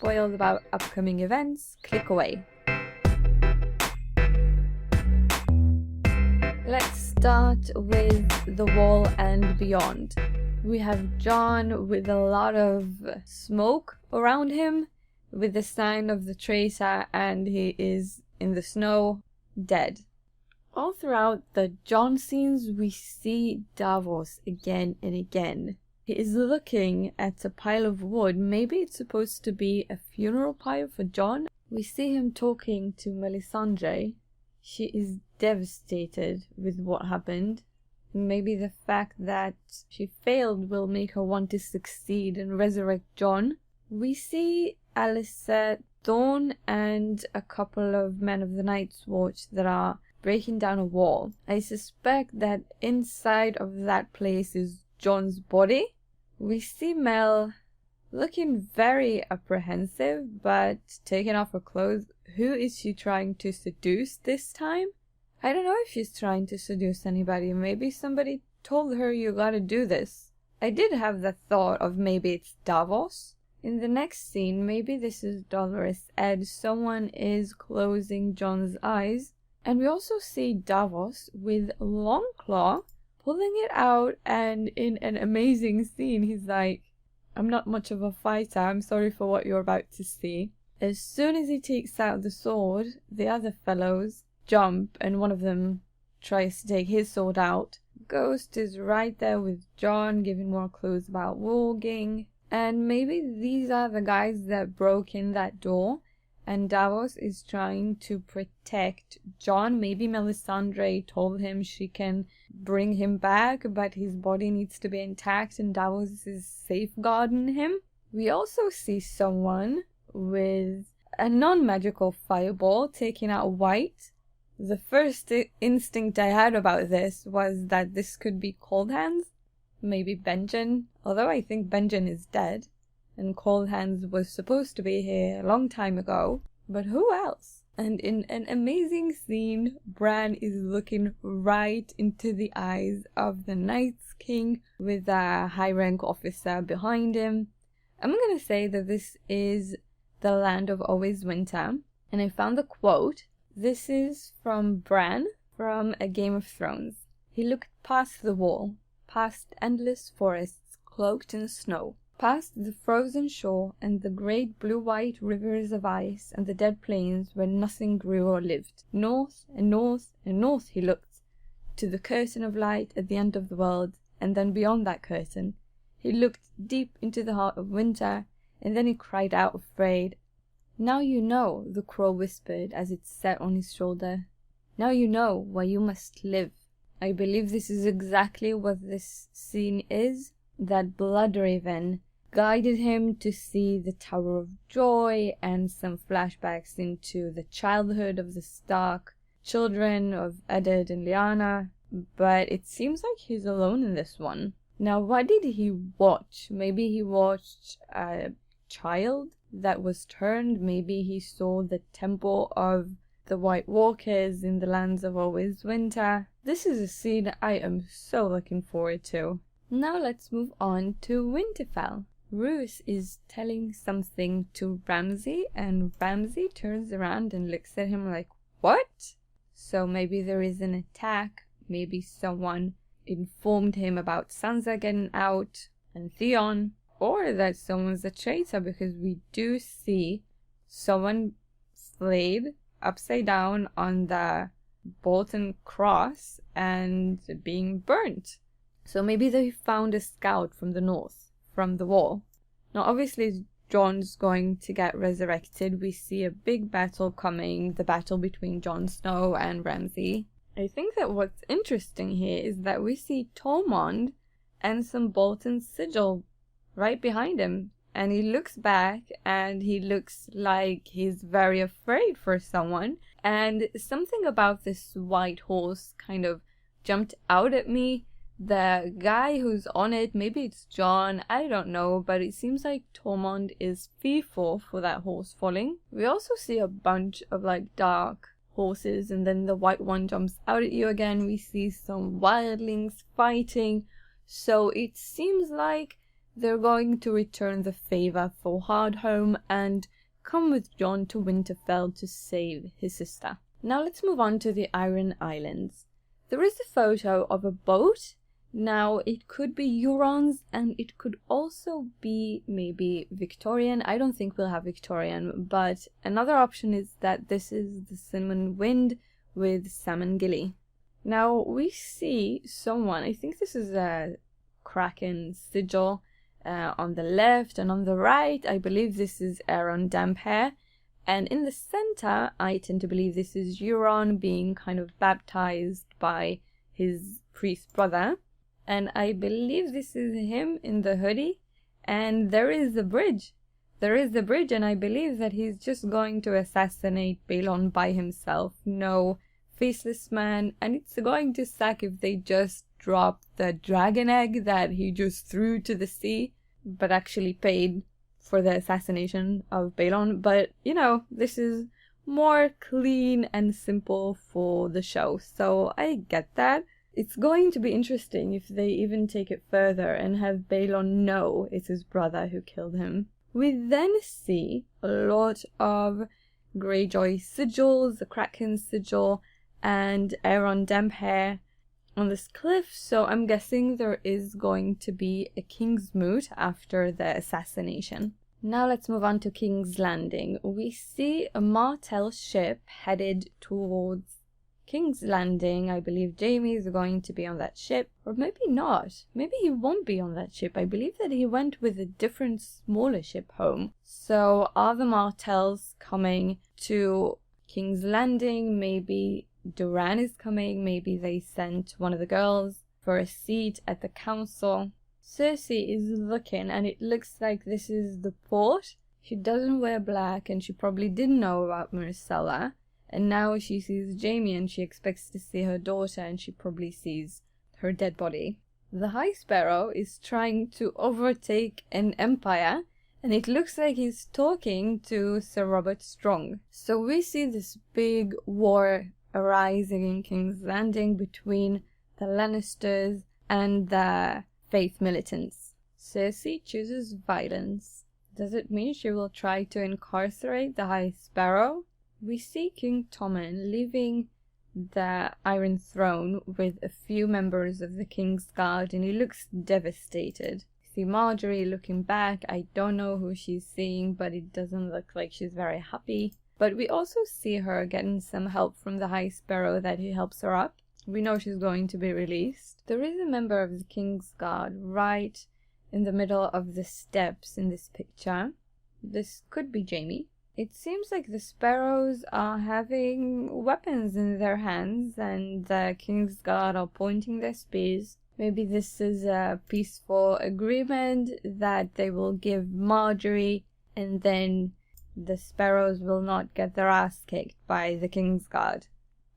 spoiled about upcoming events, click away. Let's start with the wall and beyond. We have Jon with a lot of smoke around him, with the sign of the traitor, and he is in the snow, dead. All throughout the Jon scenes, we see Davos again and again. He is looking at a pile of wood. Maybe it's supposed to be a funeral pyre for Jon. We see him talking to Melisandre. She is devastated with what happened. Maybe the fact that she failed will make her want to succeed and resurrect Jon. We see Alistair, Thorne, and a couple of men of the Night's Watch that are breaking down a wall. I suspect that inside of that place is Jon's body. We see Mel looking very apprehensive, but taking off her clothes. Who is she trying to seduce this time? I don't know if she's trying to seduce anybody. Maybe somebody told her you gotta do this. I did have the thought of maybe it's Davos. In the next scene, maybe this is Dolorous Ed. Someone is closing Jon's eyes. And we also see Davos with Longclaw pulling it out, and in an amazing scene, he's like, I'm not much of a fighter, I'm sorry for what you're about to see. As soon as he takes out the sword, the other fellows jump, and one of them tries to take his sword out. Ghost is right there with Jon, giving more clues about warging. And maybe these are the guys that broke in that door, and Davos is trying to protect Jon. Maybe Melisandre told him she can bring him back, but his body needs to be intact, and Davos is safeguarding him. We also see someone with a non-magical fireball taking out White. The first instinct I had about this was that this could be Cold Hands, maybe Benjen, although I think Benjen is dead, and Cold Hands was supposed to be here a long time ago, but who else? And in an amazing scene, Bran is looking right into the eyes of the Night's King with a high-rank officer behind him. I'm gonna say that this is the land of always winter, and I found the quote. This is from Bran from A Game of Thrones. He looked past the wall, past endless forests cloaked in snow, past the frozen shore and the great blue-white rivers of ice and the dead plains where nothing grew or lived. North and north and north he looked, to the curtain of light at the end of the world, and then beyond that curtain. He looked deep into the heart of winter, and then he cried out afraid. Now you know, the crow whispered as it sat on his shoulder. Now you know why you must live. I believe this is exactly what this scene is. That Bloodraven guided him to see the Tower of Joy and some flashbacks into the childhood of the Stark children of Eddard and Lyanna, but it seems like he's alone in this one. Now, what did he watch? Maybe he watched a child that was turned. Maybe he saw the temple of the White Walkers in the lands of always winter. This is a scene I am so looking forward to. Now let's move on to Winterfell. Roose is telling something to Ramsay, and Ramsay turns around and looks at him like, what? So maybe there is an attack. Maybe someone informed him about Sansa getting out and Theon, or that someone's a traitor, because we do see someone slayed upside down on the Bolton cross and being burnt. So maybe they found a scout from the north, from the wall. Now obviously Jon's going to get resurrected. We see a big battle coming, the battle between Jon Snow and Ramsay. I think that what's interesting here is that we see Tormund and some Bolton sigil right behind him, and he looks back and he looks like he's very afraid for someone, and something about this white horse kind of jumped out at me. The guy who's on it, maybe it's Jon, I don't know, but it seems like Tormund is fearful for that horse falling. We also see a bunch of like dark horses, and then the white one jumps out at you again. We see some wildlings fighting, so it seems like they're going to return the favor for Hardhome and come with Jon to Winterfell to save his sister. Now let's move on to the Iron Islands. There is a photo of a boat. Now it could be Euron's and it could also be maybe Victorian. I don't think we'll have Victorian, but another option is that this is the Cinnamon Wind with Sam and Gilly. Now we see someone, I think this is a Kraken sigil on the left, and on the right I believe this is Aeron Damphair, and in the center I tend to believe this is Euron being kind of baptized by his priest brother. And I believe this is him in the hoodie. And there is the bridge. There is the bridge, and I believe that he's just going to assassinate Balon by himself. No faceless man. And it's going to suck if they just drop the dragon egg that he just threw to the sea, but actually paid for the assassination of Balon. But, you know, this is more clean and simple for the show. So I get that. It's going to be interesting if they even take it further and have Balon know it's his brother who killed him. We then see a lot of Greyjoy sigils, the Kraken sigil, and Aeron Damphair on this cliff, so I'm guessing there is going to be a King's Moot after the assassination. Now let's move on to King's Landing. We see a Martell ship headed towards King's Landing. I believe Jaime is going to be on that ship, or maybe not. Maybe he won't be on that ship. I believe that he went with a different, smaller ship home. So are the Martells coming to King's Landing? Maybe Doran is coming. Maybe they sent one of the girls for a seat at the council. Cersei is looking, and it looks like this is the port. She doesn't wear black, and she probably didn't know about Myrcella. And now she sees Jaime and she expects to see her daughter, and she probably sees her dead body. The High Sparrow is trying to overtake an empire, and it looks like he's talking to Sir Robert Strong. So we see this big war arising in King's Landing between the Lannisters and the Faith militants. Cersei chooses violence. Does it mean she will try to incarcerate the High Sparrow? We see King Tommen leaving the Iron Throne with a few members of the King's Guard, and he looks devastated. We see Marjorie looking back. I don't know who she's seeing, but it doesn't look like she's very happy. But we also see her getting some help from the High Sparrow, that he helps her up. We know she's going to be released. There is a member of the King's Guard right in the middle of the steps in this picture. This could be Jaime. It seems like the Sparrows are having weapons in their hands, and the King's Guard are pointing their spears. Maybe this is a peaceful agreement that they will give Marjorie, and then the Sparrows will not get their ass kicked by the King's Guard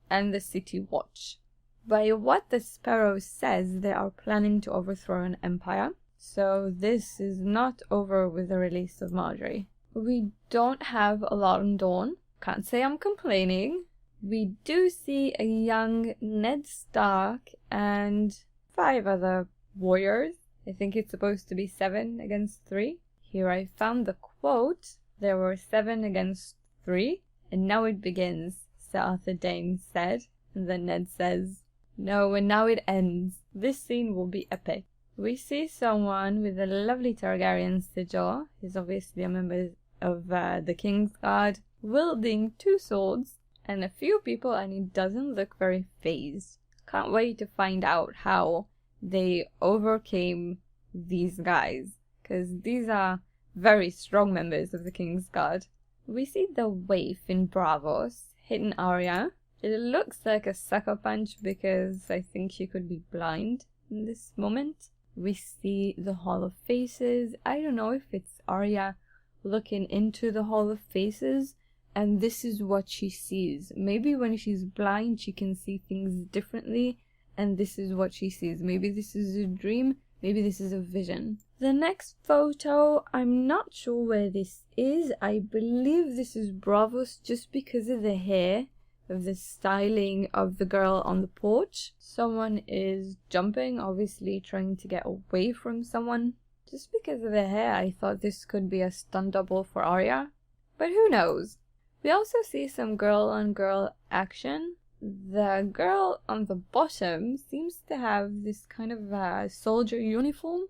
and the City Watch. By what the Sparrow says, they are planning to overthrow an empire. So this is not over with the release of Marjorie. We don't have a Long Dawn. Can't say I'm complaining. We do see a young Ned Stark and 5 other warriors. I think it's supposed to be 7 against 3. Here I found the quote. There were 7 against 3. And now it begins, Sir Arthur Dayne said. And then Ned says, no, and now it ends. This scene will be epic. We see someone with a lovely Targaryen sigil. He's obviously a member of the King's Guard, wielding 2 swords and a few people, and he doesn't look very fazed. Can't wait to find out how they overcame these guys, because these are very strong members of the King's Guard. We see the waif in Braavos hitting Arya. It looks like a sucker punch because I think she could be blind in this moment. We see the Hall of Faces. I don't know if it's Arya looking into the Hall of Faces, and this is what she sees. Maybe when she's blind she can see things differently, and this is what she sees. Maybe this is a dream, maybe this is a vision. The next photo, I'm not sure where this is. I believe this is Braavos just because of the hair, of the styling of the girl on the porch. Someone is jumping, obviously trying to get away from someone. Just because of the hair, I thought this could be a stunt double for Arya. But who knows? We also see some girl-on-girl action. The girl on the bottom seems to have this kind of soldier uniform.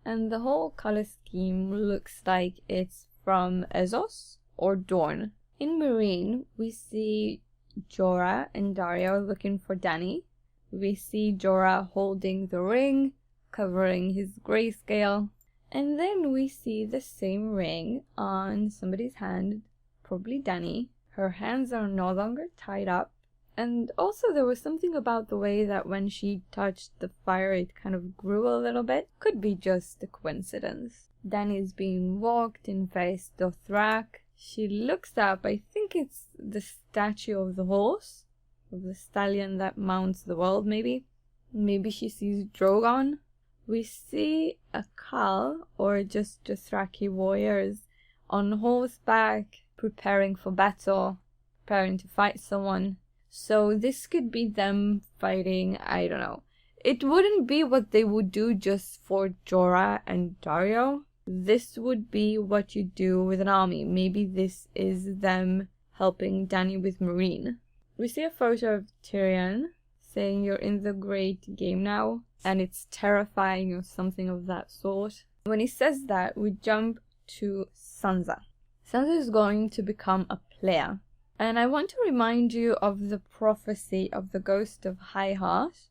And the whole color scheme looks like it's from Essos or Dorne. In Meereen, we see Jorah and Daario looking for Dany. We see Jorah holding the ring, covering his grayscale. And then we see the same ring on somebody's hand, probably Dany. Her hands are no longer tied up. And also there was something about the way that when she touched the fire it kind of grew a little bit. Could be just a coincidence. Dany is being walked in Vaes Dothrak. She looks up, I think it's the statue of the horse, of the stallion that mounts the world maybe. Maybe she sees Drogon. We see a Khal, or just Dothraki warriors, on horseback, preparing for battle, preparing to fight someone. So this could be them fighting, I don't know. It wouldn't be what they would do just for Jorah and Daario. This would be what you do with an army. Maybe this is them helping Dany with Meereen. We see a photo of Tyrion saying you're in the great game now, and it's terrifying or something of that sort. When he says that, we jump to Sansa. Sansa is going to become a player. And I want to remind you of the prophecy of the ghost of High Heart.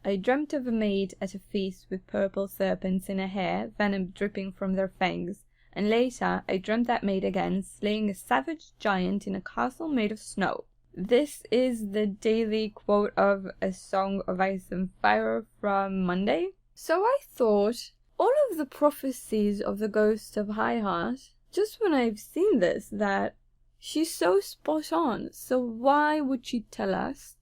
I dreamt of a maid at a feast with purple serpents in her hair, venom dripping from their fangs. And later, I dreamt that maid again, slaying a savage giant in a castle made of snow. This is the daily quote of A Song of Ice and Fire from Monday. So I thought, all of the prophecies of the ghost of High Heart, just when I've seen this, that she's so spot on. So why would she tell us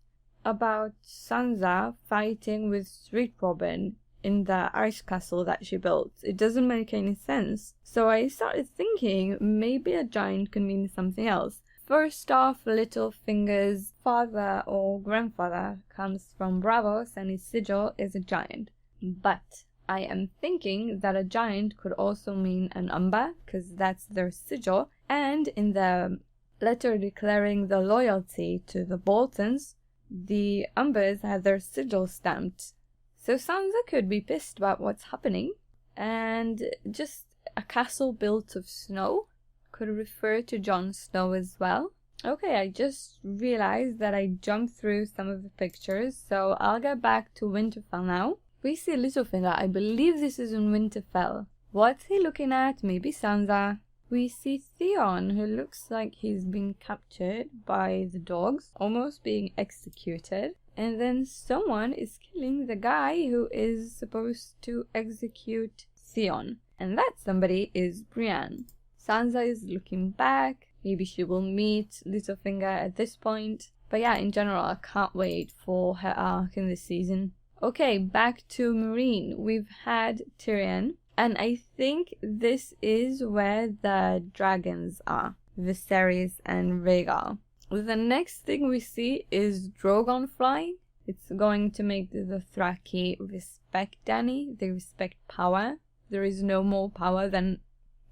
about Sansa fighting with Street Robin in the ice castle that she built? It doesn't make any sense. So I started thinking maybe a giant could mean something else. First off, Littlefinger's father or grandfather comes from Bravos and his sigil is a giant. But I am thinking that a giant could also mean an Umber, because that's their sigil. And in the letter declaring the loyalty to the Boltons, the Umbers had their sigil stamped. So Sansa could be pissed about what's happening. And just a castle built of snow could refer to Jon Snow as well. Okay, I just realized that I jumped through some of the pictures, so I'll get back to Winterfell now. We see Littlefinger. I believe this is in Winterfell. What's he looking at? Maybe Sansa. We see Theon, who looks like he's been captured by the dogs, almost being executed. And then someone is killing the guy who is supposed to execute Theon. And that somebody is Brienne. Sansa is looking back. Maybe she will meet Littlefinger at this point. But yeah, in general, I can't wait for her arc in this season. Okay, back to Meereen. We've had Tyrion. And I think this is where the dragons are. Viserys and Rhaegar. The next thing we see is Drogon flying. It's going to make the Dothraki respect Dany. They respect power. There is no more power than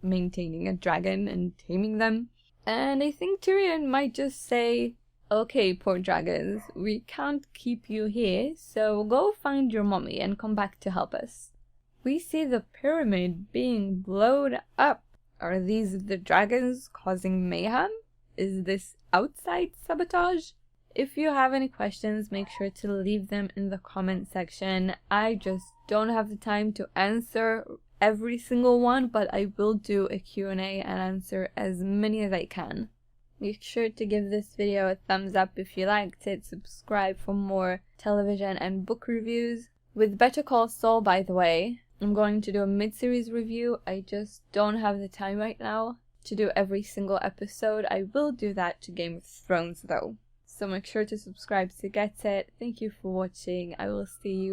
maintaining a dragon and taming them. And I think Tyrion might just say, okay, poor dragons, we can't keep you here, so go find your mommy and come back to help us. We see the pyramid being blown up. Are these the dragons causing mayhem? Is this outside sabotage? If you have any questions, make sure to leave them in the comment section. I just don't have the time to answer every single one, but I will do a Q&A and answer as many as I can. Make sure to give this video a thumbs up if you liked it, subscribe for more television and book reviews. With Better Call Saul, by the way, I'm going to do a mid-series review. I just don't have the time right now to do every single episode. I will do that to Game of Thrones though. So make sure to subscribe to get it. Thank you for watching. I will see you